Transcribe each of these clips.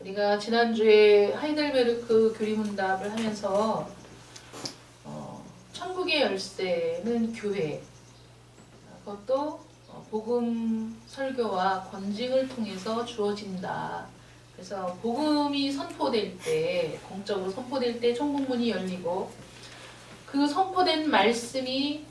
우리가 지난주에 하이델베르크 교리문답을 하면서 천국의 열쇠는 교회, 그것도 복음 설교와 권징을 통해서 주어진다. 그래서 복음이 선포될 때, 공적으로 선포될 때 천국문이 열리고, 그 선포된 말씀이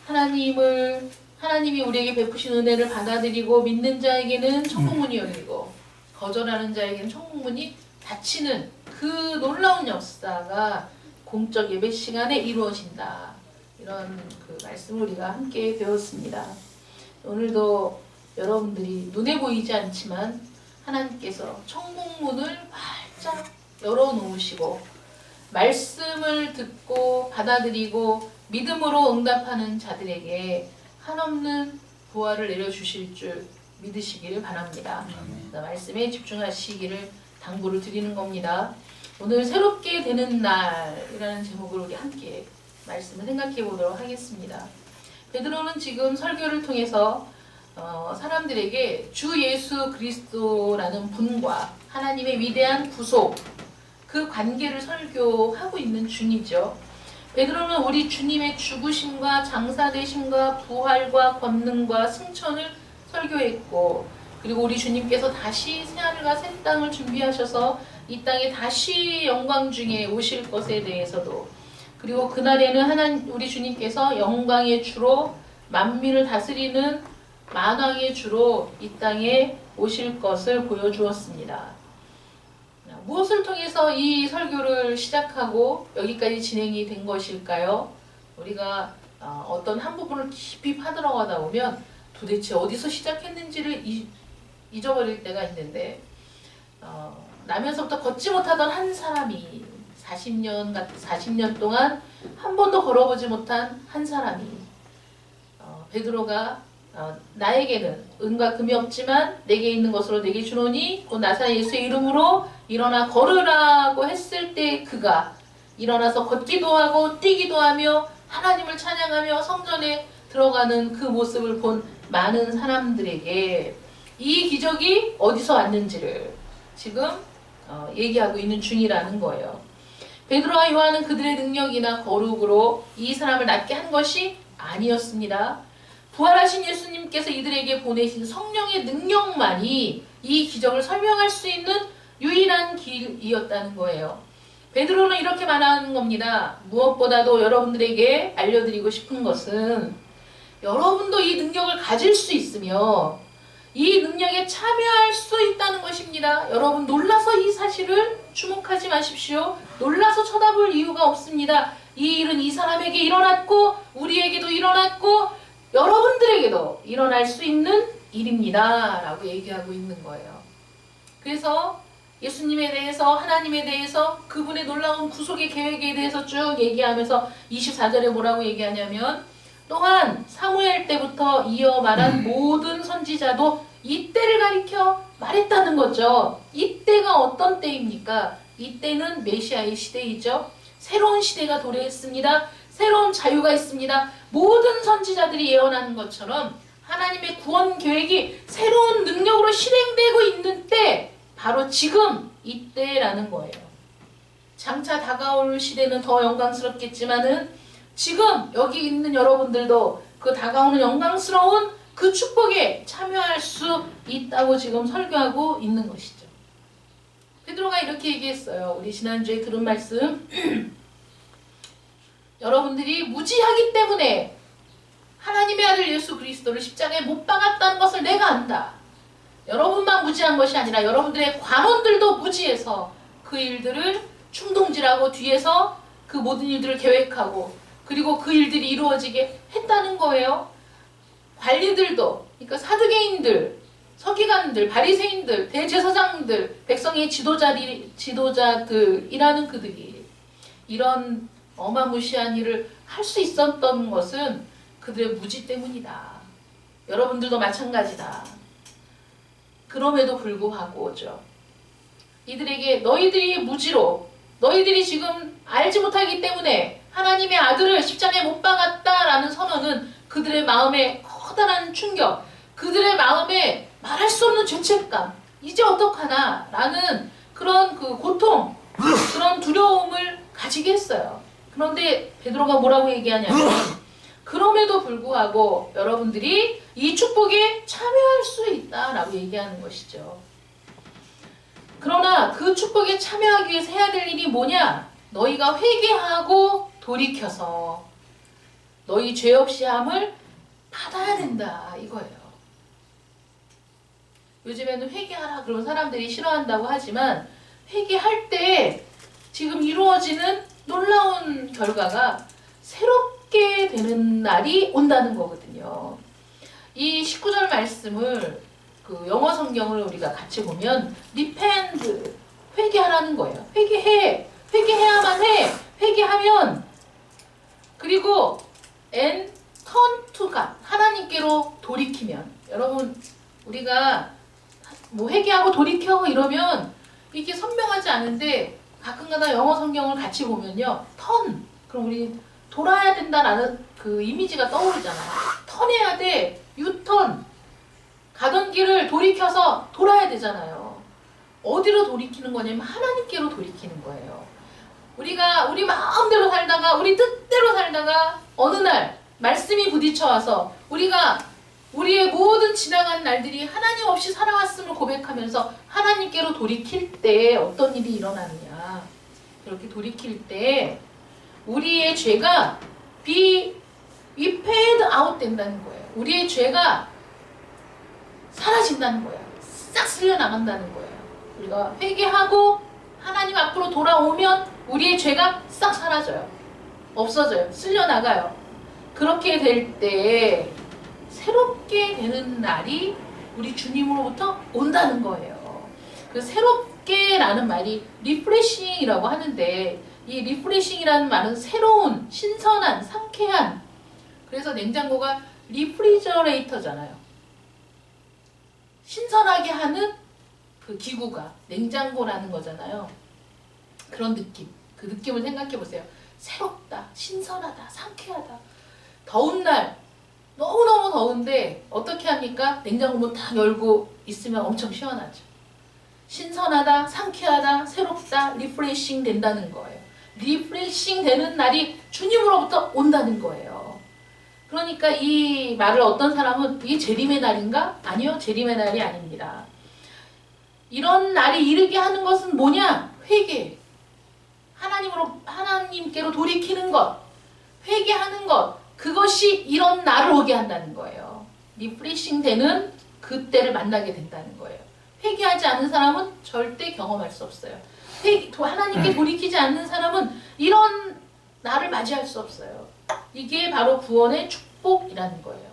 하나님이 우리에게 베푸신 은혜를 받아들이고 믿는 자에게는 천국문이 열리고, 거절하는 자에게는 천국문이 닫히는 그 놀라운 역사가 공적 예배 시간에 이루어진다. 이런 그 말씀을 우리가 함께 배웠습니다. 오늘도 여러분들이 눈에 보이지 않지만 하나님께서 천국문을 활짝 열어놓으시고 말씀을 듣고 받아들이고 믿음으로 응답하는 자들에게 한없는 보화를 내려주실 줄 믿으시기를 바랍니다. 말씀에 집중하시기를 당부를 드리는 겁니다. 오늘 새롭게 되는 날이라는 제목으로 우리 함께 말씀을 생각해 보도록 하겠습니다. 베드로는 지금 설교를 통해서 사람들에게 주 예수 그리스도라는 분과 하나님의 위대한 구속, 그 관계를 설교하고 있는 중이죠. 베드로는 우리 주님의 죽으심과 장사되심과 부활과 권능과 승천을 설교했고, 그리고 우리 주님께서 다시 새하늘과 새 땅을 준비하셔서 이 땅에 다시 영광 중에 오실 것에 대해서도, 그리고 그날에는 우리 주님께서 영광의 주로 만민을 다스리는 만왕의 주로 이 땅에 오실 것을 보여주었습니다. 무엇을 통해서 이 설교를 시작하고 여기까지 진행이 된 것일까요? 우리가 어떤 한 부분을 깊이 파들어가다 보면 도대체 어디서 시작했는지를 잊어버릴 때가 있는데, 나면서부터 걷지 못하던 한 사람이 40년 동안 한 번도 걸어보지 못한 한 사람이, 베드로가 나에게는 은과 금이 없지만 내게 있는 것으로 내게 주노니 곧 나사렛 예수의 이름으로 일어나 걸으라고 했을 때 그가 일어나서 걷기도 하고 뛰기도 하며 하나님을 찬양하며 성전에 들어가는 그 모습을 본 많은 사람들에게 이 기적이 어디서 왔는지를 지금 얘기하고 있는 중이라는 거예요. 베드로와 요한은 그들의 능력이나 거룩으로 이 사람을 낫게 한 것이 아니었습니다. 부활하신 예수님께서 이들에게 보내신 성령의 능력만이 이 기적을 설명할 수 있는 유일한 길이었다는 거예요. 베드로는 이렇게 말하는 겁니다. 무엇보다도 여러분들에게 알려드리고 싶은 것은 여러분도 이 능력을 가질 수 있으며 이 능력에 참여할 수 있다는 것입니다. 여러분 놀라서 이 사실을 주목하지 마십시오. 놀라서 쳐다볼 이유가 없습니다. 이 일은 이 사람에게 일어났고 우리에게도 일어났고 여러분들에게도 일어날 수 있는 일입니다. 라고 얘기하고 있는 거예요. 그래서 예수님에 대해서, 하나님에 대해서, 그분의 놀라운 구속의 계획에 대해서 쭉 얘기하면서 24절에 뭐라고 얘기하냐면, 또한 사무엘 때부터 이어 말한 모든 선지자도 이때를 가리켜 말했다는 거죠. 이때가 어떤 때입니까? 이때는 메시아의 시대이죠. 새로운 시대가 도래했습니다. 새로운 자유가 있습니다. 모든 선지자들이 예언하는 것처럼 하나님의 구원 계획이 새로운 능력으로 실행되고 있는 때, 바로 지금 이때라는 거예요. 장차 다가올 시대는 더 영광스럽겠지만은 지금 여기 있는 여러분들도 그 다가오는 영광스러운 그 축복에 참여할 수 있다고 지금 설교하고 있는 것이죠. 베드로가 이렇게 얘기했어요. 우리 지난주에 들은 말씀 여러분들이 무지하기 때문에 하나님의 아들 예수 그리스도를 십자가에 못 박았다는 것을 내가 안다. 여러분만 무지한 것이 아니라 여러분들의 관원들도 무지해서 그 일들을 충동질하고 뒤에서 그 모든 일들을 계획하고 그리고 그 일들이 이루어지게 했다는 거예요. 관리들도, 그러니까 사두개인들, 서기관들, 바리새인들, 대제사장들, 백성의 지도자들이라는 그들이 이런 어마무시한 일을 할 수 있었던 것은 그들의 무지 때문이다. 여러분들도 마찬가지다. 그럼에도 불구하고죠. 이들에게 너희들이 무지로, 너희들이 지금 알지 못하기 때문에 하나님의 아들을 십자가에 못 박았다라는 선언은 그들의 마음에 커다란 충격, 그들의 마음에 말할 수 없는 죄책감, 이제 어떡하나 라는 그런 그 고통, 그런 두려움을 가지게 했어요. 그런데 베드로가 뭐라고 얘기하냐면 그럼에도 불구하고 여러분들이 이 축복에 참여할 수 있다라고 얘기하는 것이죠. 그러나 그 축복에 참여하기 위해서 해야 될 일이 뭐냐? 너희가 회개하고 돌이켜서 너희 죄 없이 함을 받아야 된다 이거예요. 요즘에는 회개하라 그러면 사람들이 싫어한다고 하지만 회개할 때 지금 이루어지는 놀라운 결과가 새롭게 되는 날이 온다는 거거든요. 이 19절 말씀을 그 영어 성경을 우리가 같이 보면 repent, 회개하라는 거예요. 회개해야만 해. 회개하면 그리고 and turn to God, 하나님께로 돌이키면 여러분 우리가 뭐 회개하고 돌이켜 이러면 이게 선명하지 않은데 가끔가다 영어 성경을 같이 보면요 turn, 그럼 우리 돌아야 된다라는 그 이미지가 떠오르잖아요. 턴해야 돼. 유턴. 가던 길을 돌이켜서 돌아야 되잖아요. 어디로 돌이키는 거냐면 하나님께로 돌이키는 거예요. 우리가 우리 마음대로 살다가 우리 뜻대로 살다가 어느 날 말씀이 부딪혀와서 우리가 우리의 모든 지나간 날들이 하나님 없이 살아왔음을 고백하면서 하나님께로 돌이킬 때 어떤 일이 일어나느냐. 이렇게 돌이킬 때 우리의 죄가 be paid out 된다는 거예요. 우리의 죄가 사라진다는 거예요. 싹 쓸려나간다는 거예요. 우리가 회개하고 하나님 앞으로 돌아오면 우리의 죄가 싹 사라져요. 없어져요. 쓸려나가요. 그렇게 될 때 새롭게 되는 날이 우리 주님으로부터 온다는 거예요. 그 새롭게라는 말이 리프레싱이라고 하는데 이 리프레싱이라는 말은 새로운, 신선한, 상쾌한. 그래서 냉장고가 리프리저레이터잖아요. 신선하게 하는 그 기구가 냉장고라는 거잖아요. 그런 느낌, 그 느낌을 생각해 보세요. 새롭다, 신선하다, 상쾌하다. 더운 날, 너무너무 더운데 어떻게 합니까? 냉장고 문 딱 열고 있으면 엄청 시원하죠. 신선하다, 상쾌하다, 새롭다, 리프레싱 된다는 거예요. 리프레싱 되는 날이 주님으로부터 온다는 거예요. 그러니까 이 말을 어떤 사람은 이게 재림의 날인가? 아니요, 재림의 날이 아닙니다. 이런 날이 이르게 하는 것은 뭐냐? 회개. 하나님께로 돌이키는 것, 회개하는 것, 그것이 이런 날을 오게 한다는 거예요. 리프레싱 되는 그때를 만나게 된다는 거예요. 회개하지 않는 사람은 절대 경험할 수 없어요. 하나님께 돌이키지 않는 사람은 이런 날을 맞이할 수 없어요. 이게 바로 구원의 축복이라는 거예요.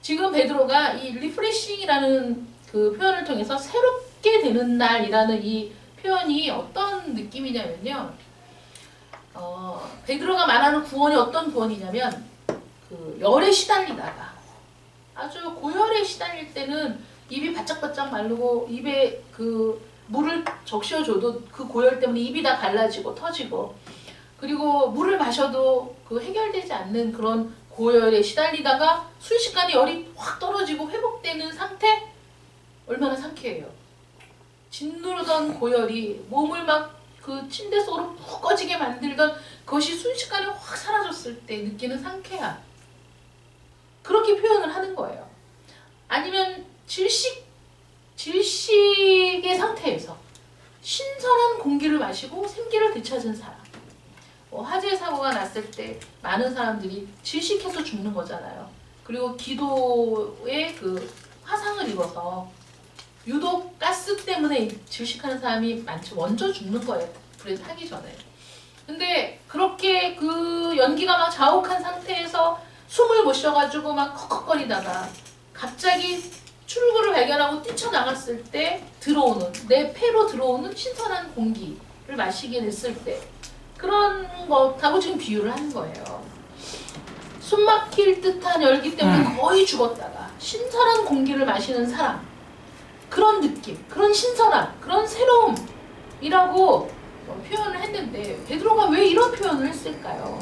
지금 베드로가 이 리프레싱이라는 그 표현을 통해서 새롭게 되는 날이라는 이 표현이 어떤 느낌이냐면요. 베드로가 말하는 구원이 어떤 구원이냐면 그 열에 시달리다가 아주 고열에 시달릴 때는 입이 바짝바짝 마르고 입에 그 물을 적셔줘도 그 고열 때문에 입이 다 갈라지고 터지고 그리고 물을 마셔도 그 해결되지 않는 그런 고열에 시달리다가 순식간에 열이 확 떨어지고 회복되는 상태 얼마나 상쾌해요. 짓누르던 고열이 몸을 막 그 침대 속으로 푹 꺼지게 만들던 그것이 순식간에 확 사라졌을 때 느끼는 상쾌함. 그렇게 표현을 하는 거예요. 아니면 질식의 상태에서 신선한 공기를 마시고 생기를 되찾은 사람. 화재 사고가 났을 때 많은 사람들이 질식해서 죽는 거잖아요. 그리고 기도에 그 화상을 입어서 유독 가스 때문에 질식하는 사람이 많죠. 먼저 죽는 거예요. 불에 타기 전에. 근데 그렇게 그 연기가 막 자욱한 상태에서 숨을 못 쉬어가지고 막 컥컥거리다가 갑자기 출구를 발견하고 뛰쳐나갔을 때 들어오는, 내 폐로 들어오는 신선한 공기를 마시게 됐을 때 그런 것하고 지금 비유를 하는 거예요. 숨 막힐 듯한 열기 때문에 거의 죽었다가 신선한 공기를 마시는 사람, 그런 느낌, 그런 신선함, 그런 새로움이라고 표현을 했는데 베드로가 왜 이런 표현을 했을까요?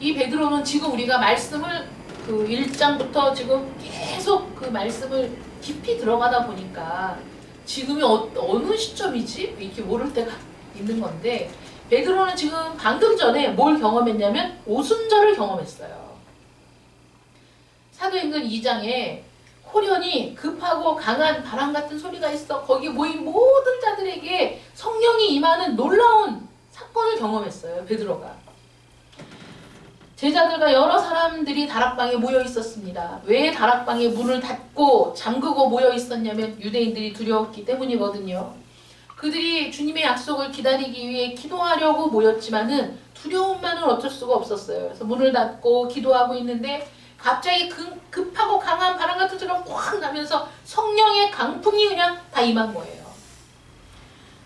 이 베드로는 지금 우리가 말씀을 그 1장부터 지금 계속 그 말씀을 깊이 들어가다 보니까 지금이 어느 시점이지? 이렇게 모를 때가 있는 건데 베드로는 지금 방금 전에 뭘 경험했냐면 오순절을 경험했어요. 사도행전 2장에 호련히 급하고 강한 바람 같은 소리가 있어 거기 모인 모든 자들에게 성령이 임하는 놀라운 사건을 경험했어요. 베드로가. 제자들과 여러 사람들이 다락방에 모여 있었습니다. 왜 다락방에 문을 닫고 잠그고 모여 있었냐면 유대인들이 두려웠기 때문이거든요. 그들이 주님의 약속을 기다리기 위해 기도하려고 모였지만은 두려움만은 어쩔 수가 없었어요. 그래서 문을 닫고 기도하고 있는데 갑자기 급하고 강한 바람 같은 소리가 확 나면서 성령의 강풍이 그냥 다 임한 거예요.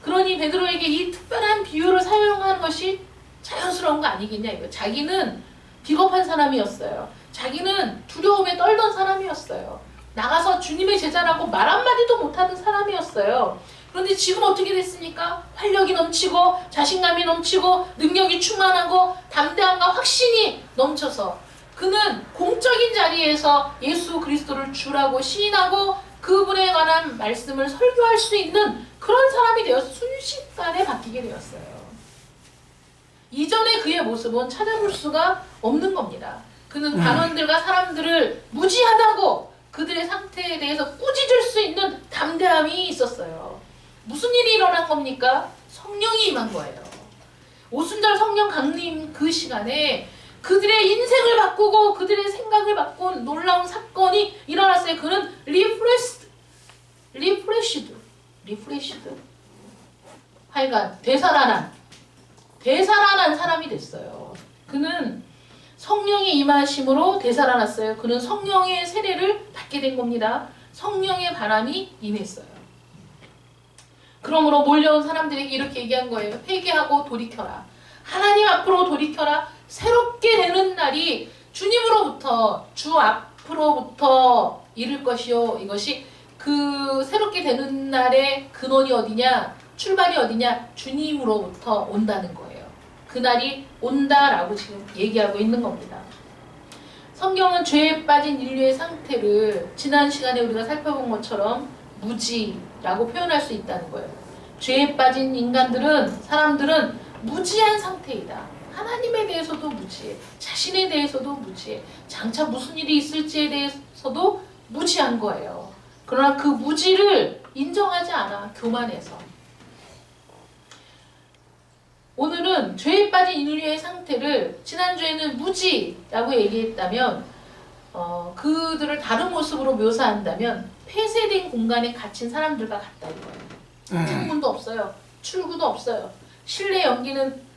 그러니 베드로에게 이 특별한 비유를 사용하는 것이 자연스러운 거 아니겠냐 이거. 자기는 비겁한 사람이었어요. 자기는 두려움에 떨던 사람이었어요. 나가서 주님의 제자라고 말 한마디도 못하는 사람이었어요. 그런데 지금 어떻게 됐습니까? 활력이 넘치고 자신감이 넘치고 능력이 충만하고 담대함과 확신이 넘쳐서 그는 공적인 자리에서 예수 그리스도를 주라고 시인하고 그분에 관한 말씀을 설교할 수 있는 그런 사람이 되어서 순식간에 바뀌게 되었어요. 이전의 그의 모습은 찾아볼 수가 없는 겁니다. 그는 관원들과 사람들을 무지하다고 그들의 상태에 대해서 꾸짖을 수 있는 담대함이 있었어요. 무슨 일이 일어난 겁니까? 성령이 임한 거예요. 오순절 성령 강림 그 시간에 그들의 인생을 바꾸고 그들의 생각을 바꾼 놀라운 사건이 일어났어요. 그는 리프레시드 하여간 되살아난 사람이 됐어요. 그는 성령의 임하심으로 되살아났어요. 그는 성령의 세례를 받게 된 겁니다. 성령의 바람이 임했어요. 그러므로 몰려온 사람들에게 이렇게 얘기한 거예요. 회개하고 돌이켜라. 하나님 앞으로 돌이켜라. 새롭게 되는 날이 주님으로부터 주 앞으로부터 이를 것이요. 이것이 그 새롭게 되는 날의 근원이 어디냐? 출발이 어디냐? 주님으로부터 온다는 거예요. 그날이 온다라고 지금 얘기하고 있는 겁니다. 성경은 죄에 빠진 인류의 상태를 지난 시간에 우리가 살펴본 것처럼 무지라고 표현할 수 있다는 거예요. 죄에 빠진 사람들은 무지한 상태이다. 하나님에 대해서도 무지해. 자신에 대해서도 무지해. 장차 무슨 일이 있을지에 대해서도 무지한 거예요. 그러나 그 무지를 인정하지 않아. 교만해서. 오늘은 죄에 빠진 인류의 상태를 지난주에는 무지라고 얘기했다면 그들을 다른 모습으로 묘사한다면 폐쇄된 공간에 갇힌 사람들과 같다 이거예요. 창문도 없어요. 출구도 없어요. 실내 연기는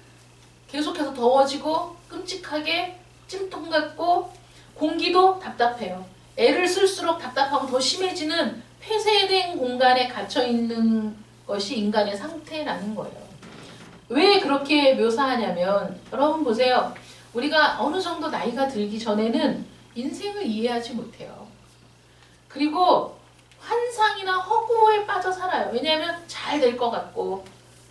계속해서 더워지고 끔찍하게 찜통 같고 공기도 답답해요. 애를 쓸수록 답답하고 더 심해지는 폐쇄된 공간에 갇혀있는 것이 인간의 상태라는 거예요. 왜 그렇게 묘사하냐면 여러분 보세요. 우리가 어느 정도 나이가 들기 전에는 인생을 이해하지 못해요. 그리고 환상이나 허구에 빠져 살아요. 왜냐하면 잘 될 것 같고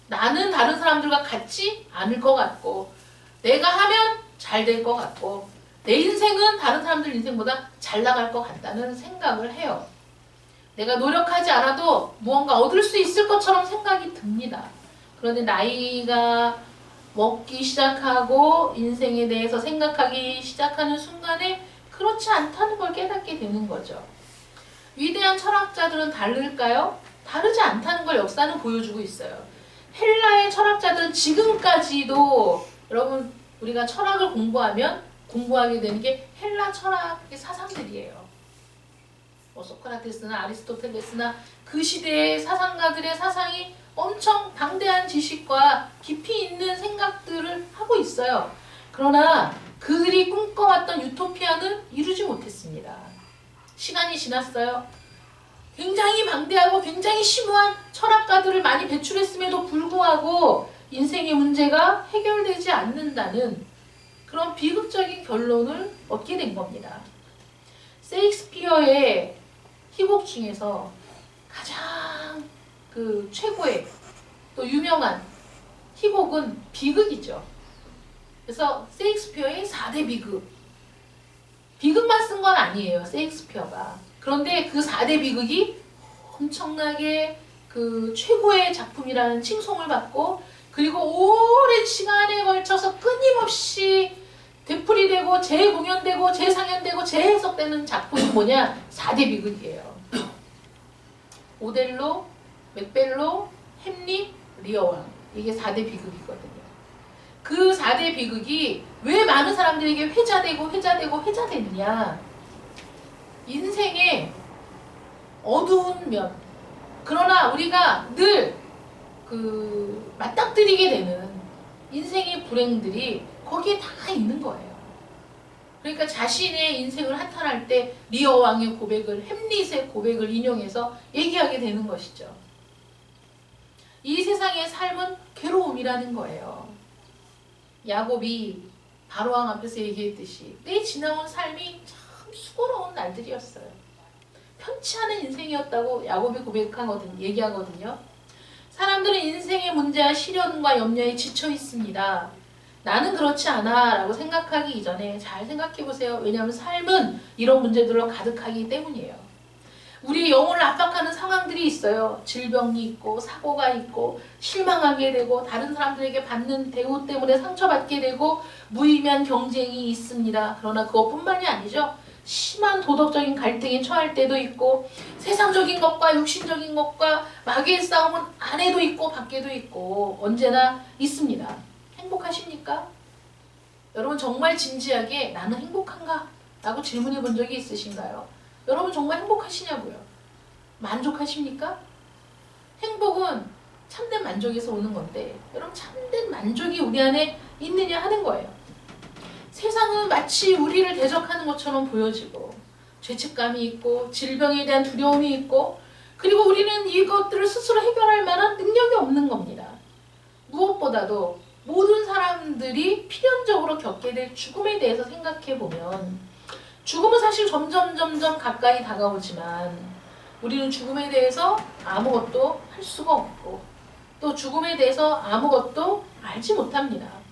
나는 다른 사람들과 같지 않을 것 같고 내가 하면 잘 될 것 같고 내 인생은 다른 사람들 인생보다 잘 나갈 것 같다는 생각을 해요. 내가 노력하지 않아도 무언가 얻을 수 있을 것처럼 생각이 듭니다. 그런데 나이가 먹기 시작하고 인생에 대해서 생각하기 시작하는 순간에 그렇지 않다는 걸 깨닫게 되는 거죠. 위대한 철학자들은 다를까요? 다르지 않다는 걸 역사는 보여주고 있어요. 헬라의 철학자들은 지금까지도 여러분 우리가 철학을 공부하면 공부하게 되는 게 헬라 철학의 사상들이에요. 소크라테스나 아리스토텔레스나 그 시대의 사상가들의 사상이 엄청 방대한 지식과 깊이 있는 생각들을 하고 있어요. 그러나 그들이 꿈꿔왔던 유토피아는 이루지 못했습니다. 시간이 지났어요. 굉장히 방대하고 굉장히 심오한 철학가들을 많이 배출했음에도 불구하고 인생의 문제가 해결되지 않는다는 그런 비극적인 결론을 얻게 된 겁니다. 셰익스피어의 희곡 중에서 가장 최고의 또 유명한 희곡은 비극이죠. 그래서 셰익스피어의 4대 비극. 비극만 쓴 건 아니에요. 셰익스피어가. 그런데 그 4대 비극이 엄청나게 그 최고의 작품이라는 칭송을 받고 그리고 오랜 시간에 걸쳐서 끊임없이 되풀이되고 재공연되고 재상연되고 재해석되는 작품이 뭐냐? 4대 비극이에요. 오델로, 맥벨로, 햄릿, 리어왕. 이게 4대 비극이거든요. 그 4대 비극이 왜 많은 사람들에게 회자되느냐? 인생의 어두운 면. 그러나 우리가 늘 맞닥뜨리게 되는 인생의 불행들이 거기에 다 있는 거예요. 그러니까 자신의 인생을 한탄할 때 리어 왕의 고백을, 햄릿의 고백을 인용해서 얘기하게 되는 것이죠. 이 세상의 삶은 괴로움이라는 거예요. 야곱이 바로왕 앞에서 얘기했듯이 내 지나온 삶이 참 수고로운 날들이었어요. 편치 않은 인생이었다고 야곱이 얘기하거든요. 사람들은 인생의 문제와 시련과 염려에 지쳐 있습니다. 나는 그렇지 않아 라고 생각하기 이전에 잘 생각해 보세요. 왜냐하면 삶은 이런 문제들로 가득하기 때문이에요. 우리의 영혼을 압박하는 상황들이 있어요. 질병이 있고 사고가 있고 실망하게 되고 다른 사람들에게 받는 대우 때문에 상처받게 되고 무의미한 경쟁이 있습니다. 그러나 그것뿐만이 아니죠. 심한 도덕적인 갈등에 처할 때도 있고 세상적인 것과 육신적인 것과 마귀의 싸움은 안에도 있고 밖에도 있고 언제나 있습니다. 행복하십니까? 여러분 정말 진지하게 나는 행복한가? 라고 질문해 본 적이 있으신가요? 여러분 정말 행복하시냐고요? 만족하십니까? 행복은 참된 만족에서 오는 건데 여러분 참된 만족이 우리 안에 있느냐 하는 거예요. 세상은 마치 우리를 대적하는 것처럼 보여지고 죄책감이 있고 질병에 대한 두려움이 있고 그리고 우리는 이것들을 스스로 해결할 만한 능력이 없는 겁니다. 무엇보다도 모든 사람들이 필연적으로 겪게 될 죽음에 대해서 생각해 보면 죽음은 사실 점점 가까이 다가오지만 우리는 죽음에 대해서 아무것도 할 수가 없고 또 죽음에 대해서 아무것도 알지 못합니다.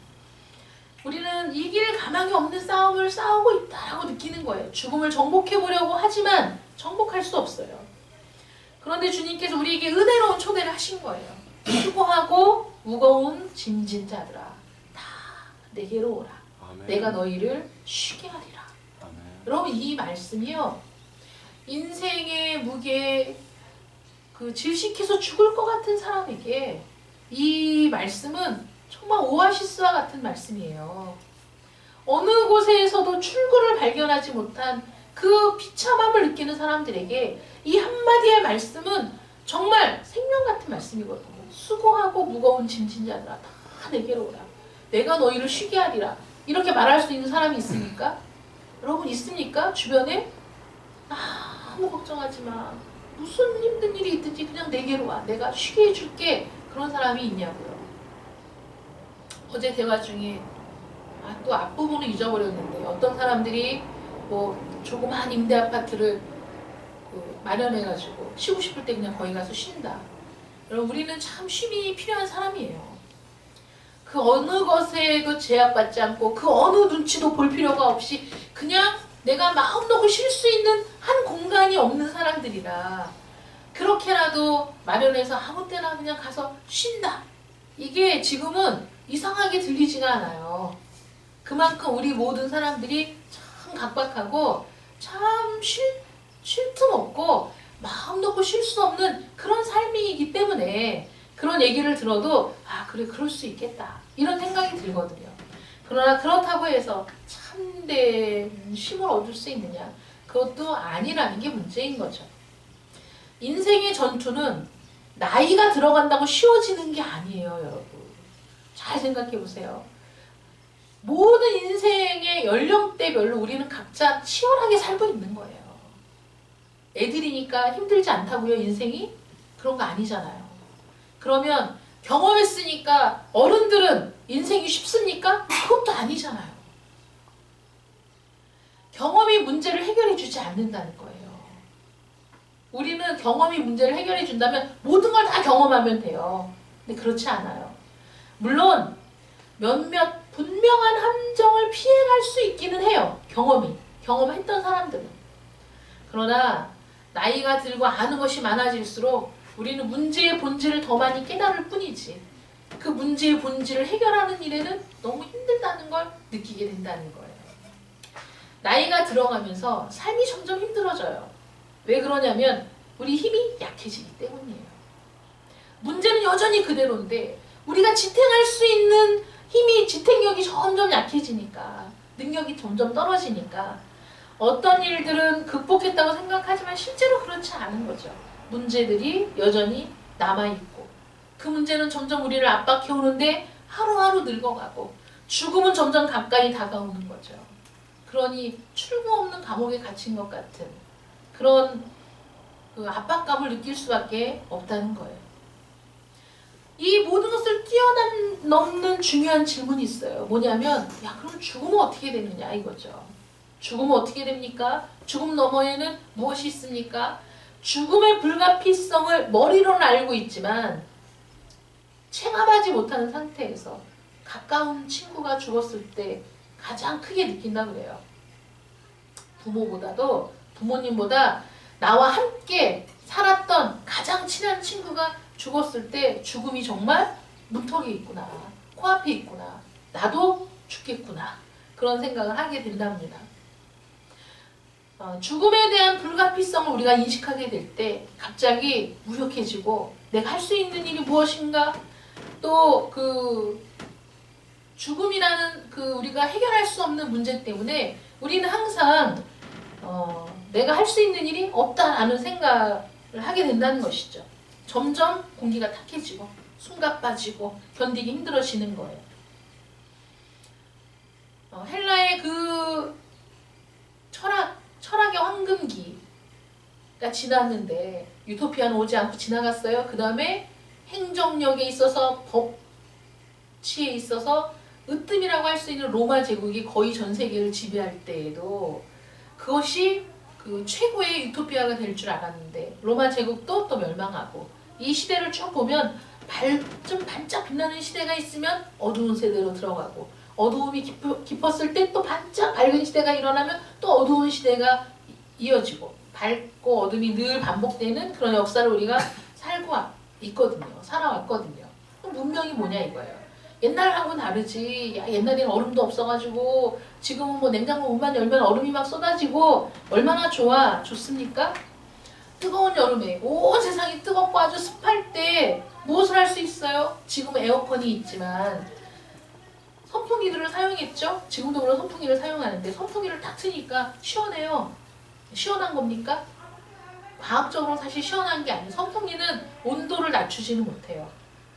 우리는 이길 가망이 없는 싸움을 싸우고 있다라고 느끼는 거예요. 죽음을 정복해 보려고 하지만 정복할 수 없어요. 그런데 주님께서 우리에게 은혜로운 초대를 하신 거예요. 수고하고 무거운 짐진 자들아 다 내게로 오라. 아멘. 내가 너희를 쉬게 하리라. 아멘. 여러분 이 말씀이요. 인생의 무게 질식해서 죽을 것 같은 사람에게 이 말씀은 정말 오아시스와 같은 말씀이에요. 어느 곳에서도 출구를 발견하지 못한 그 비참함을 느끼는 사람들에게 이 한마디의 말씀은 정말 생명 같은 말씀이거든요. 수고하고 무거운 짐진 자들아 다 내게로 오라. 내가 너희를 쉬게 하리라. 이렇게 말할 수 있는 사람이 있습니까? 여러분 있습니까? 주변에? 아무 걱정하지 마. 무슨 힘든 일이 있든지 그냥 내게로 와. 내가 쉬게 해줄게. 그런 사람이 있냐고요. 어제 대화 중에 또 앞부분을 잊어버렸는데 어떤 사람들이 뭐 조그만 임대 아파트를 마련해가지고 쉬고 싶을 때 그냥 거기 가서 쉰다. 여러분 우리는 참 쉼이 필요한 사람이에요. 그 어느 것에도 제약받지 않고 그 어느 눈치도 볼 필요가 없이 그냥 내가 마음 놓고 쉴 수 있는 한 공간이 없는 사람들이라 그렇게라도 마련해서 아무 때나 그냥 가서 쉰다. 이게 지금은 이상하게 들리지가 않아요. 그만큼 우리 모든 사람들이 참 각박하고 참 쉴 틈 없고 마음 놓고 쉴 수 없는 그런 삶이기 때문에 그런 얘기를 들어도 그래 그럴 수 있겠다 이런 생각이 들거든요. 그러나 그렇다고 해서 참된 쉼을 얻을 수 있느냐? 그것도 아니라는 게 문제인 거죠. 인생의 전투는 나이가 들어간다고 쉬워지는 게 아니에요, 여러분. 잘 생각해 보세요. 모든 인생의 연령대별로 우리는 각자 치열하게 살고 있는 거예요. 애들이니까 힘들지 않다고요, 인생이? 그런 거 아니잖아요. 그러면 경험했으니까 어른들은 인생이 쉽습니까? 그것도 아니잖아요. 경험이 문제를 해결해 주지 않는다는 거예요. 우리는 경험이 문제를 해결해 준다면 모든 걸 다 경험하면 돼요. 근데 그렇지 않아요. 물론 몇몇 분명한 함정을 피해갈 수 있기는 해요. 경험했던 사람들은. 그러나 나이가 들고 아는 것이 많아질수록 우리는 문제의 본질을 더 많이 깨달을 뿐이지 그 문제의 본질을 해결하는 일에는 너무 힘들다는 걸 느끼게 된다는 거예요. 나이가 들어가면서 삶이 점점 힘들어져요. 왜 그러냐면 우리 힘이 약해지기 때문이에요. 문제는 여전히 그대로인데 우리가 지탱할 수 있는 힘이 지탱력이 점점 약해지니까 능력이 점점 떨어지니까 어떤 일들은 극복했다고 생각하지만 실제로 그렇지 않은 거죠. 문제들이 여전히 남아있고 그 문제는 점점 우리를 압박해오는데 하루하루 늙어가고 죽음은 점점 가까이 다가오는 거죠. 그러니 출구 없는 감옥에 갇힌 것 같은 그런 그 압박감을 느낄 수밖에 없다는 거예요. 이 모든 것을 뛰어넘는 중요한 질문이 있어요. 뭐냐면 야 그럼 죽으면 어떻게 되느냐 이거죠. 죽으면 어떻게 됩니까? 죽음 너머에는 무엇이 있습니까? 죽음의 불가피성을 머리로는 알고 있지만 체감하지 못하는 상태에서 가까운 친구가 죽었을 때 가장 크게 느낀다 그래요. 부모님보다 나와 함께 살았던 가장 친한 친구가 죽었을 때 죽음이 정말 문턱에 있구나, 코앞에 있구나, 나도 죽겠구나 그런 생각을 하게 된답니다. 죽음에 대한 불가피성을 우리가 인식하게 될 때 갑자기 무력해지고 내가 할 수 있는 일이 무엇인가 또 그 죽음이라는 그 우리가 해결할 수 없는 문제 때문에 우리는 항상 내가 할 수 있는 일이 없다라는 생각을 하게 된다는 것이죠. 점점 공기가 탁해지고 숨가 빠지고 견디기 힘들어지는 거예요. 헬라의 그 철학의 황금기가 지났는데 유토피아는 오지 않고 지나갔어요. 그 다음에 행정력에 있어서 법치에 있어서 으뜸이라고 할 수 있는 로마 제국이 거의 전 세계를 지배할 때에도 그것이 그 최고의 유토피아가 될 줄 알았는데 로마 제국도 또 멸망하고 이 시대를 쭉 보면 좀 반짝 빛나는 시대가 있으면 어두운 세대로 들어가고 어두움이 깊었을 때 또 반짝 밝은 시대가 일어나면 또 어두운 시대가 이어지고 밝고 어둠이 늘 반복되는 그런 역사를 우리가 살아왔거든요. 그럼 문명이 뭐냐 이거예요. 옛날하고는 다르지. 야, 옛날에는 얼음도 없어가지고 지금은 뭐 냉장고 문만 열면 얼음이 막 쏟아지고 얼마나 좋습니까? 뜨거운 여름에 온 세상이 뜨겁고 아주 습할 때 무엇을 할 수 있어요? 지금은 에어컨이 있지만 선풍기들을 사용했죠? 지금도 물론 선풍기를 사용하는데 선풍기를 딱 트니까 시원해요. 시원한 겁니까? 과학적으로 사실 시원한 게 아니에요. 선풍기는 온도를 낮추지는 못해요.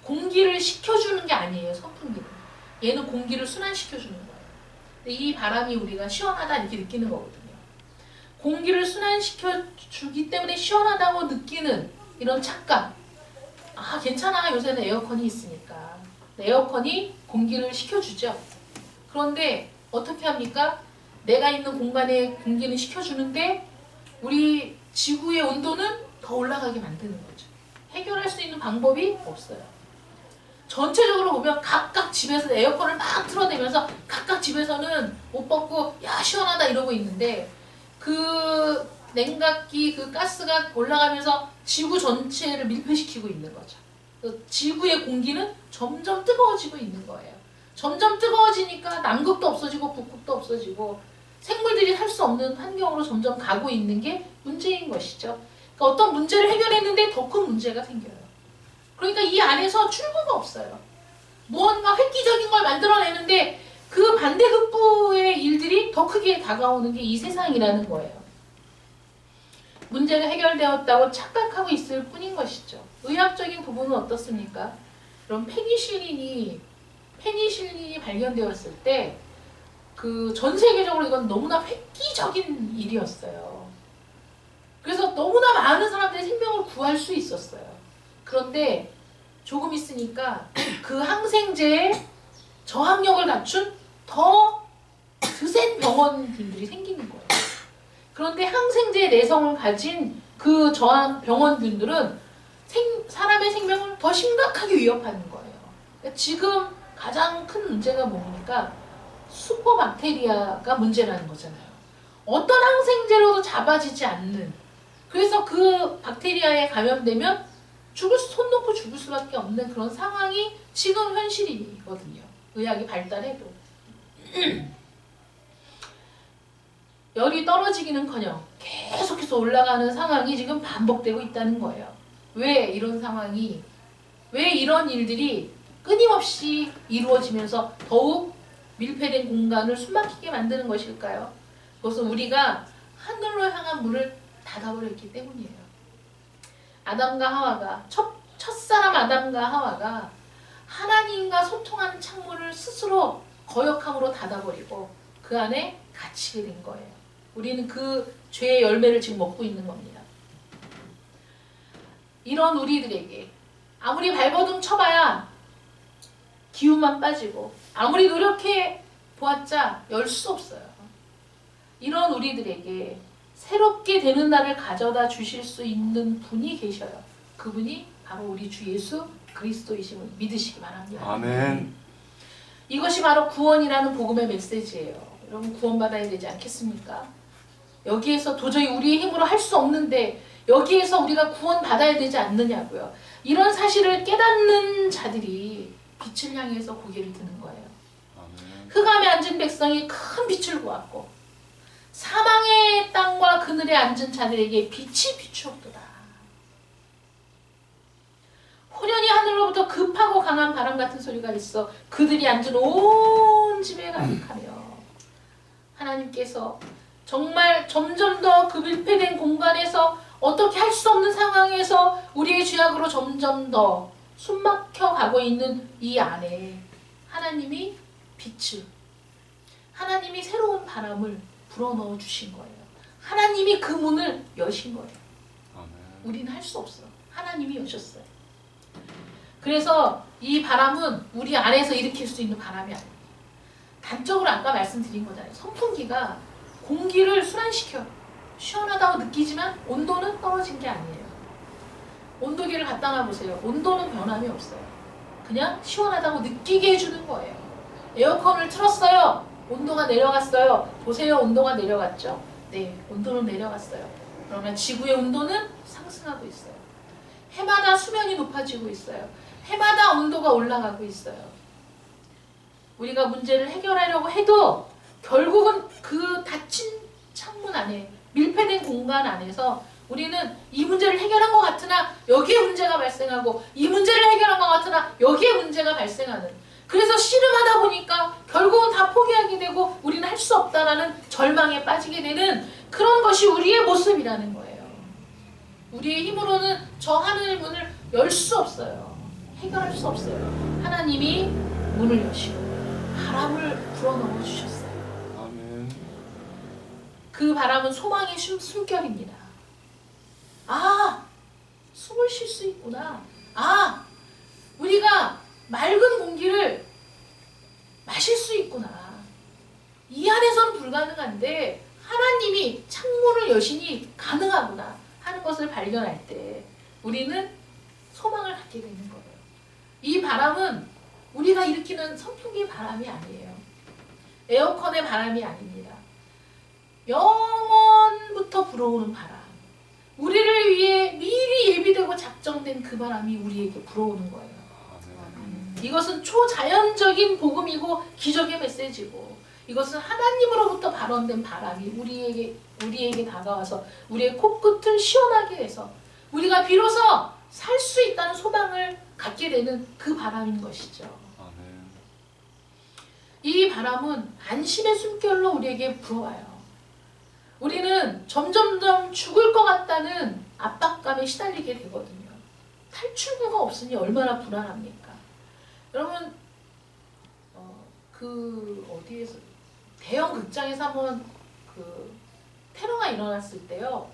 공기를 식혀주는 게 아니에요. 선풍기는. 얘는 공기를 순환시켜주는 거예요. 근데 이 바람이 우리가 시원하다 이렇게 느끼는 거거든요. 공기를 순환시켜주기 때문에 시원하다고 느끼는 이런 착각. 아 괜찮아 요새는 에어컨이 있으니까. 에어컨이 공기를 식혀주죠. 그런데 어떻게 합니까? 내가 있는 공간에 공기는 식혀주는데 우리 지구의 온도는 더 올라가게 만드는 거죠. 해결할 수 있는 방법이 없어요. 전체적으로 보면 각각 집에서 에어컨을 막 틀어대면서 각각 집에서는 옷 벗고 야 시원하다 이러고 있는데 그 냉각기 그 가스가 올라가면서 지구 전체를 밀폐시키고 있는 거죠. 지구의 공기는 점점 뜨거워지고 있는 거예요. 점점 뜨거워지니까 남극도 없어지고 북극도 없어지고 생물들이 살 수 없는 환경으로 점점 가고 있는 게 문제인 것이죠. 그러니까 어떤 문제를 해결했는데 더 큰 문제가 생겨요. 그러니까 이 안에서 출구가 없어요. 무언가 획기적인 걸 만들어내는데 그 반대급부의 일들이 더 크게 다가오는 게 이 세상이라는 거예요. 문제가 해결되었다고 착각하고 있을 뿐인 것이죠. 의학적인 부분은 어떻습니까? 그럼 페니실린이 발견되었을 때 그 전 세계적으로 이건 너무나 획기적인 일이었어요. 그래서 너무나 많은 사람들의 생명을 구할 수 있었어요. 그런데 조금 있으니까 그 항생제에 저항력을 갖춘 더 드센 병원균들이 생기는 거예요. 그런데 항생제의 내성을 가진 그 저항 병원균들은 사람의 생명을 더 심각하게 위협하는 거예요. 그러니까 지금 가장 큰 문제가 뭡니까? 슈퍼박테리아가 문제라는 거잖아요. 어떤 항생제로도 잡아지지 않는. 그래서 그 박테리아에 감염되면 손 놓고 죽을 수밖에 없는 그런 상황이 지금 현실이거든요. 의학이 발달해도. 열이 떨어지기는커녕 계속해서 올라가는 상황이 지금 반복되고 있다는 거예요. 왜 이런 상황이, 왜 이런 일들이 끊임없이 이루어지면서 더욱 밀폐된 공간을 숨막히게 만드는 것일까요? 그것은 우리가 하늘로 향한 문을 닫아버렸기 때문이에요. 아담과 하와가 첫사람 아담과 하와가 하나님과 소통하는 창문을 스스로 거역함으로 닫아버리고 그 안에 갇히게 된 거예요. 우리는 그 죄의 열매를 지금 먹고 있는 겁니다. 이런 우리들에게 아무리 발버둥 쳐봐야 기운만 빠지고 아무리 노력해 보았자 열 수 없어요. 이런 우리들에게 새롭게 되는 날을 가져다 주실 수 있는 분이 계셔요. 그분이 바로 우리 주 예수 그리스도이심을 믿으시기 바랍니다. 아멘. 이것이 바로 구원이라는 복음의 메시지예요. 여러분 구원받아야 되지 않겠습니까? 여기에서 도저히 우리의 힘으로 할 수 없는데 여기에서 우리가 구원받아야 되지 않느냐고요. 이런 사실을 깨닫는 자들이 빛을 향해서 고개를 드는 거예요. 아멘. 흑암에 앉은 백성이 큰 빛을 보았고 사망의 땅과 그늘에 앉은 자들에게 빛이 비추었도다. 호련히 하늘로부터 급하고 강한 바람 같은 소리가 있어 그들이 앉은 온 집에 가득하며 하나님께서 정말 점점 더 그 밀폐된 공간에서 어떻게 할 수 없는 상황에서 우리의 죄악으로 점점 더 숨막혀 가고 있는 이 안에 하나님이 빛을, 하나님이 새로운 바람을 불어넣어 주신 거예요. 하나님이 그 문을 여신 거예요. 아멘. 우리는 할 수 없어요. 하나님이 여셨어요. 그래서 이 바람은 우리 안에서 일으킬 수 있는 바람이 아니에요. 단적으로 아까 말씀드린 거잖아요. 선풍기가 공기를 순환시켜요. 시원하다고 느끼지만 온도는 떨어진 게 아니에요. 온도계를 갖다 놔보세요. 온도는 변함이 없어요. 그냥 시원하다고 느끼게 해주는 거예요. 에어컨을 틀었어요. 온도가 내려갔어요. 보세요. 온도가 내려갔죠. 네, 온도는 내려갔어요. 그러나 지구의 온도는 상승하고 있어요. 해마다 수면이 높아지고 있어요. 해마다 온도가 올라가고 있어요. 우리가 문제를 해결하려고 해도 결국은 그 닫힌 창문 안에 밀폐된 공간 안에서 우리는 이 문제를 해결한 것 같으나 여기에 문제가 발생하고 이 문제를 해결한 것 같으나 여기에 문제가 발생하는, 그래서 씨름하다 보니까 결국은 다 포기하게 되고 우리는 할 수 없다라는 절망에 빠지게 되는 그런 것이 우리의 모습이라는 거예요. 우리의 힘으로는 저 하늘의 문을 열 수 없어요. 해결할 수 없어요. 하나님이 문을 여시고 바람을 불어넣어 주셨어요. 아멘. 그 바람은 소망의 숨결입니다. 아, 숨을 쉴 수 있구나. 아, 우리가 맑은 공기를 마실 수 있구나. 이 안에서는 불가능한데 하나님이 창문을 여시니 가능하구나 하는 것을 발견할 때 우리는 소망을 갖게 되는 거예요. 이 바람은 우리가 일으키는 선풍기 바람이 아니에요. 에어컨의 바람이 아닙니다. 영원부터 불어오는 바람. 우리를 위해 미리 예비되고 작정된 그 바람이 우리에게 불어오는 거예요. 이것은 초자연적인 복음이고 기적의 메시지고 이것은 하나님으로부터 발원된 바람이 우리에게 다가와서 우리의 코끝을 시원하게 해서 우리가 비로소 살 수 있다는 소망을 갖게 되는 그 바람인 것이죠. 아멘. 이 바람은 안심의 숨결로 우리에게 불어와요. 우리는 점점점 죽을 것 같다는 압박감에 시달리게 되거든요. 탈출구가 없으니 얼마나 불안합니까? 여러분, 어디에서 대형 극장에서 한번 그 테러가 일어났을 때요.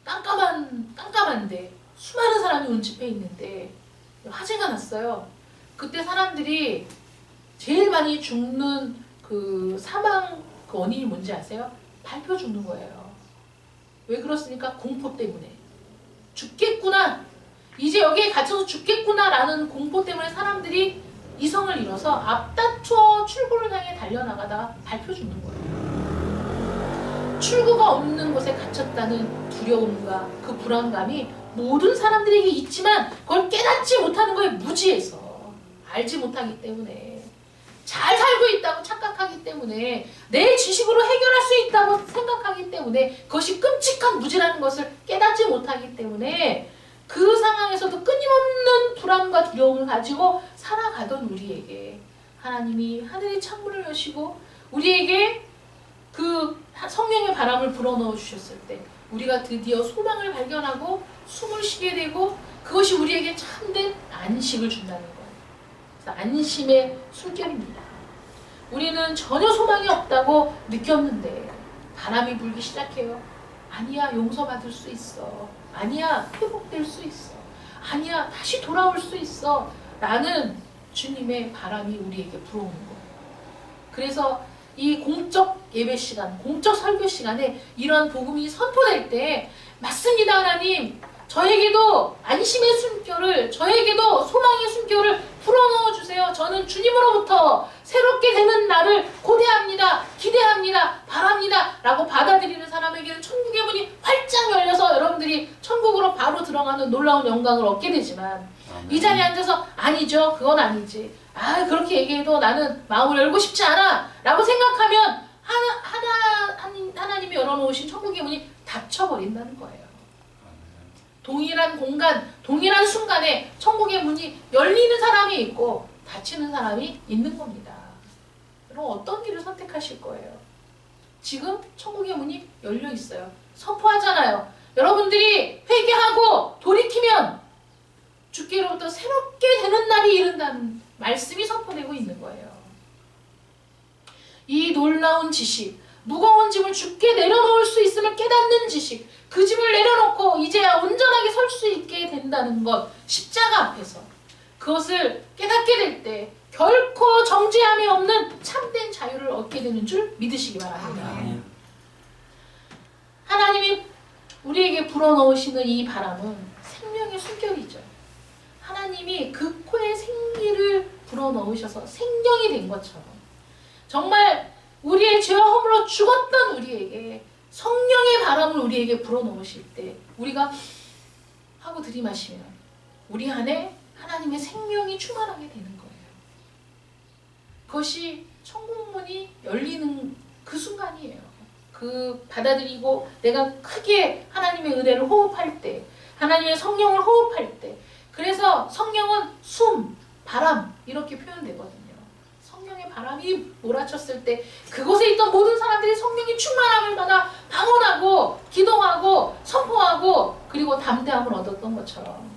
깜깜한데 수많은 사람이 운집해 있는데 화재가 났어요. 그때 사람들이 제일 많이 죽는 그 사망 그 원인이 뭔지 아세요? 밟혀 죽는 거예요. 왜 그렇습니까? 공포 때문에. 죽겠구나. 이제 여기에 갇혀서 죽겠구나 라는 공포 때문에 사람들이 이성을 잃어서 앞다투어 출구를 향해 달려나가다 밟혀 죽는 거예요. 출구가 없는 곳에 갇혔다는 두려움과 그 불안감이 모든 사람들에게 있지만 그걸 깨닫지 못하는 거에 무지해서 알지 못하기 때문에 잘 살고 있다고 착각하기 때문에 내 지식으로 해결할 수 있다고 생각하기 때문에 그것이 끔찍한 무지라는 것을 깨닫지 못하기 때문에 그 상황에서도 끊임없는 불안과 두려움을 가지고 살아가던 우리에게 하나님이 하늘의 창문을 여시고 우리에게 그 성령의 바람을 불어넣어 주셨을 때 우리가 드디어 소망을 발견하고 숨을 쉬게 되고 그것이 우리에게 참된 안식을 준다는 거예요. 그래서 안심의 숨결입니다. 우리는 전혀 소망이 없다고 느꼈는데 바람이 불기 시작해요. 아니야, 용서받을 수 있어. 아니야, 회복될 수 있어. 아니야, 다시 돌아올 수 있어. 라는 주님의 바람이 우리에게 불어오는 거예요. 그래서 이 공적 예배 시간, 공적 설교 시간에 이런 복음이 선포될 때 맞습니다, 하나님. 저에게도 안심의 숨결을, 저에게도 소망의 숨결을 불어넣어 주세요. 저는 주님으로부터 새롭게 되는 날을 고대합니다, 기대합니다, 바랍니다 라고 받아들이는 사람에게는 천국의 문이 활짝 열려서 여러분들이 천국으로 바로 들어가는 놀라운 영광을 얻게 되지만 아멘. 이 자리에 앉아서 아니죠, 그건 아니지, 아 그렇게 얘기해도 나는 마음을 열고 싶지 않아 라고 생각하면 하나님이 열어놓으신 천국의 문이 닫혀버린다는 거예요. 동일한 공간, 동일한 순간에 천국의 문이 열리는 사람이 있고 닫히는 사람이 있는 겁니다. 그럼 어떤 길을 선택하실 거예요? 지금 천국의 문이 열려 있어요. 선포하잖아요. 여러분들이 회개하고 돌이키면 주께로부터 새롭게 되는 날이 이른다는 말씀이 선포되고 있는 거예요. 이 놀라운 지식, 무거운 짐을 주께 내려놓을 수 있음을 깨닫는 지식, 그 짐을 내려놓고 이제야 온전하게 설 수 있게 된다는 것, 십자가 앞에서 그것을 깨닫게 될 때 결코 정죄함이 없는 참된 자유를 얻게 되는 줄 믿으시기 바랍니다. 아멘. 하나님이 우리에게 불어넣으시는 이 바람은 생명의 숨결이죠. 하나님이 그 코에 생기를 불어넣으셔서 생명이 된 것처럼 정말 우리의 죄와 허물로 죽었던 우리에게 성령의 바람을 우리에게 불어넣으실 때 우리가 하고 들이마시면 우리 안에 하나님의 생명이 충만하게 되는 거예요. 그것이 천국문이 열리는 그 순간이에요. 그 받아들이고 내가 크게 하나님의 은혜를 호흡할 때, 하나님의 성령을 호흡할 때, 그래서 성령은 숨, 바람 이렇게 표현되거든요. 성령의 바람이 몰아쳤을 때 그곳에 있던 모든 사람들이 성령의 충만함을 받아 방언하고 기도하고 선포하고 그리고 담대함을 얻었던 것처럼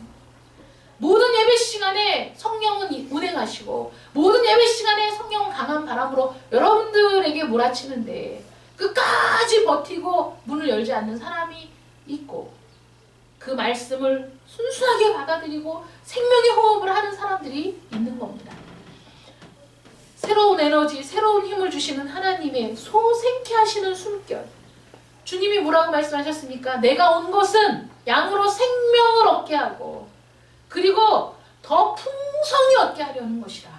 모든 예배 시간에 성령은 운행하시고 모든 예배 시간에 성령은 강한 바람으로 여러분들에게 몰아치는데 끝까지 버티고 문을 열지 않는 사람이 있고 그 말씀을 순수하게 받아들이고 생명의 호흡을 하는 사람들이 있는 겁니다. 새로운 에너지, 새로운 힘을 주시는 하나님의 소생케 하시는 숨결. 주님이 뭐라고 말씀하셨습니까? 내가 온 것은 양으로 생명을 얻게 하고 그리고 더 풍성히 얻게 하려는 것이라.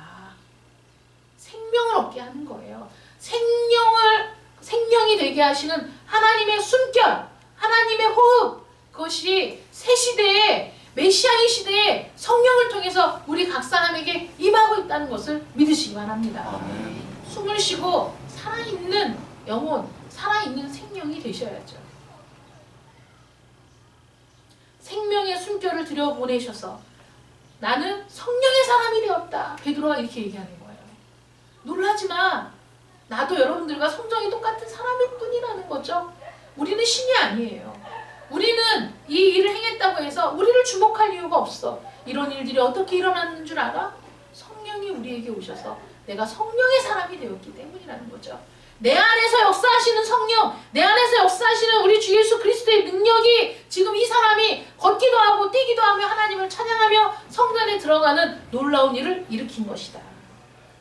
생명을 얻게 하는 거예요. 생명이 되게 하시는 하나님의 숨결, 하나님의 호흡, 그것이 새 시대에 메시아의 시대에 성령을 통해서 우리 각 사람에게 임하고 있다는 것을 믿으시기 바랍니다. 아멘. 숨을 쉬고 살아있는 영혼, 살아있는 생명이 되셔야죠. 생명의 숨결을 들여보내셔서 나는 성령의 사람이 되었다. 베드로가 이렇게 얘기하는 거예요. 놀라지 마. 나도 여러분들과 성정이 똑같은 사람일 뿐이라는 거죠. 우리는 신이 아니에요. 우리는 이 일을 행했다고 해서 우리를 주목할 이유가 없어. 이런 일들이 어떻게 일어났는 줄 알아? 성령이 우리에게 오셔서 내가 성령의 사람이 되었기 때문이라는 거죠. 내 안에서 역사하시는 성령, 내 안에서 역사하시는 우리 주 예수 그리스도의 능력이 지금 이 사람이 걷기도 하고 뛰기도 하며 하나님을 찬양하며 성전에 들어가는 놀라운 일을 일으킨 것이다.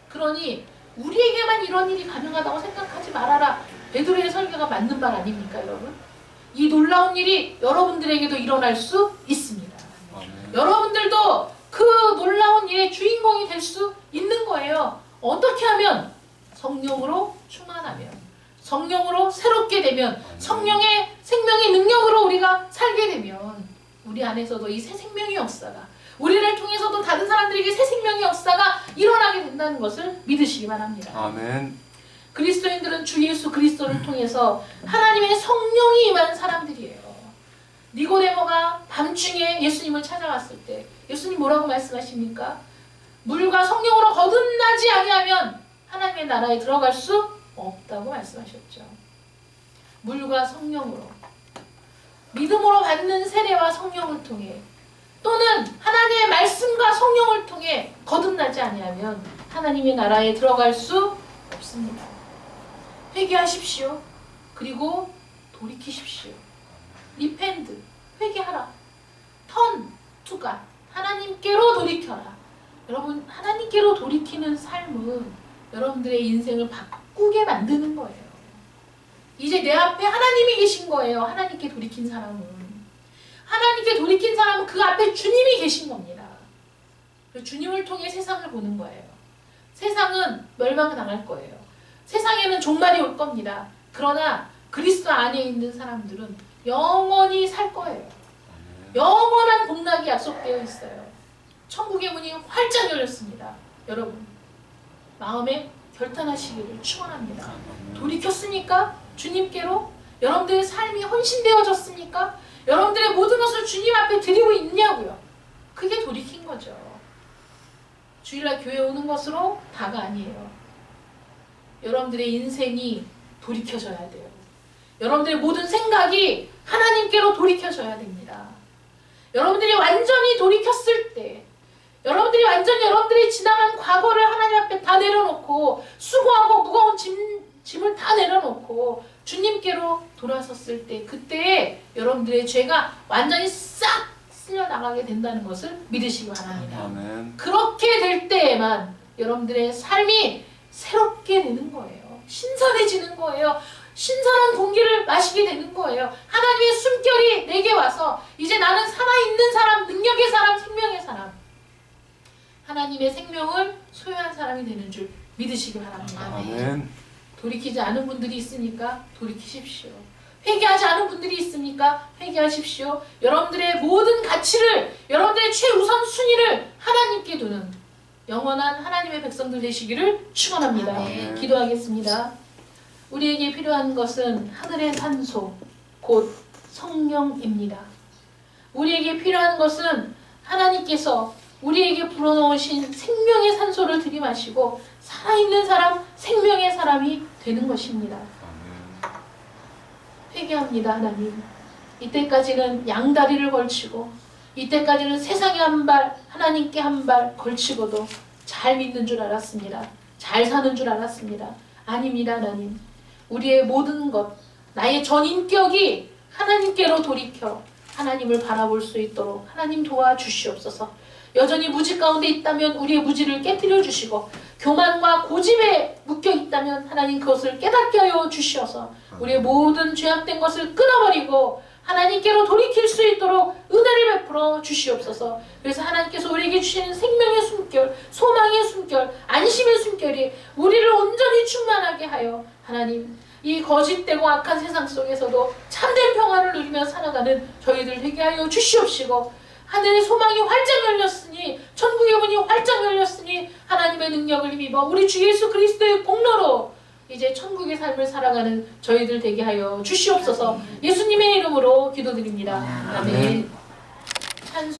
그러니 우리에게만 이런 일이 가능하다고 생각하지 말아라. 베드로의 설교가 맞는 말 아닙니까, 여러분? 이 놀라운 일이 여러분들에게도 일어날 수 있습니다. 아멘. 여러분들도 그 놀라운 일의 주인공이 될 수 있는 거예요. 어떻게 하면? 성령으로 충만하면, 성령으로 새롭게 되면, 성령의 생명의 능력으로 우리가 살게 되면 우리 안에서도 이 새 생명의 역사가, 우리를 통해서도 다른 사람들에게 새 생명의 역사가 일어나게 된다는 것을 믿으시기 바랍니다. 아멘. 그리스도인들은 주 예수 그리스도를 통해서 하나님의 성령이 임한 사람들이에요. 니고데모가 밤중에 예수님을 찾아갔을 때 예수님 뭐라고 말씀하십니까? 물과 성령으로 거듭나지 아니하면 하나님의 나라에 들어갈 수 없다고 말씀하셨죠. 물과 성령으로, 믿음으로 받는 세례와 성령을 통해, 또는 하나님의 말씀과 성령을 통해 거듭나지 아니하면 하나님의 나라에 들어갈 수 없습니다. 회개하십시오. 그리고 돌이키십시오. 리펜트, 회개하라. 턴 투가, 하나님께로 돌이켜라. 여러분, 하나님께로 돌이키는 삶은 여러분들의 인생을 바꾸게 만드는 거예요. 이제 내 앞에 하나님이 계신 거예요. 하나님께 돌이킨 사람은. 하나님께 돌이킨 사람은 그 앞에 주님이 계신 겁니다. 주님을 통해 세상을 보는 거예요. 세상은 멸망당할 거예요. 세상에는 종말이 올 겁니다. 그러나 그리스도 안에 있는 사람들은 영원히 살 거예요. 영원한 복락이 약속되어 있어요. 천국의 문이 활짝 열렸습니다. 여러분, 마음에 결단하시기를 축원합니다. 돌이켰습니까? 주님께로? 여러분들의 삶이 헌신되어졌습니까? 여러분들의 모든 것을 주님 앞에 드리고 있냐고요. 그게 돌이킨 거죠. 주일날 교회 오는 것으로 다가 아니에요. 여러분들의 인생이 돌이켜져야 돼요. 여러분들의 모든 생각이 하나님께로 돌이켜져야 됩니다. 여러분들이 완전히 돌이켰을 때, 여러분들이 완전히 여러분들이 지나간 과거를 하나님 앞에 다 내려놓고 수고하고 무거운 짐을 다 내려놓고 주님께로 돌아섰을 때, 그때 여러분들의 죄가 완전히 싹 쓸려나가게 된다는 것을 믿으시기 바랍니다. 아멘. 그렇게 될 때에만 여러분들의 삶이 새롭게 되는 거예요. 신선해지는 거예요. 신선한 공기를 마시게 되는 거예요. 하나님의 숨결이 내게 와서 이제 나는 살아있는 사람, 능력의 사람, 생명의 사람, 하나님의 생명을 소유한 사람이 되는 줄 믿으시기 바랍니다. 아멘. 돌이키지 않은 분들이 있으니까 돌이키십시오. 회개하지 않은 분들이 있으니까 회개하십시오. 여러분들의 모든 가치를, 여러분들의 최우선 순위를 하나님께 두는 영원한 하나님의 백성들 되시기를 축원합니다. 아멘. 기도하겠습니다. 우리에게 필요한 것은 하늘의 산소, 곧 성령입니다. 우리에게 필요한 것은 하나님께서 우리에게 불어넣으신 생명의 산소를 들이마시고 살아있는 사람, 생명의 사람이 되는 것입니다. 아멘. 회개합니다. 하나님, 이때까지는 양다리를 걸치고, 이때까지는 세상에 한 발, 하나님께 한 발 걸치고도 잘 믿는 줄 알았습니다. 잘 사는 줄 알았습니다. 아닙니다. 하나님, 우리의 모든 것, 나의 전 인격이 하나님께로 돌이켜 하나님을 바라볼 수 있도록 하나님 도와주시옵소서. 여전히 무지 가운데 있다면 우리의 무지를 깨뜨려 주시고, 교만과 고집에 묶여 있다면 하나님 그것을 깨닫게 하여 주시어서 우리의 모든 죄악된 것을 끊어버리고 하나님께로 돌이킬 수 있도록 은혜를 베풀어 주시옵소서. 그래서 하나님께서 우리에게 주시는 생명의 숨결, 소망의 숨결, 안심의 숨결이 우리를 온전히 충만하게 하여 하나님, 이 거짓되고 악한 세상 속에서도 참된 평화를 누리며 살아가는 저희들 되게 하여 주시옵시고, 하늘의 소망이 활짝 열렸으니, 천국의 문이 활짝 열렸으니 하나님의 능력을 힘입어 우리 주 예수 그리스도의 공로로 이제 천국의 삶을 살아가는 저희들 되게 하여 주시옵소서. 예수님의 이름으로 기도드립니다. 아멘.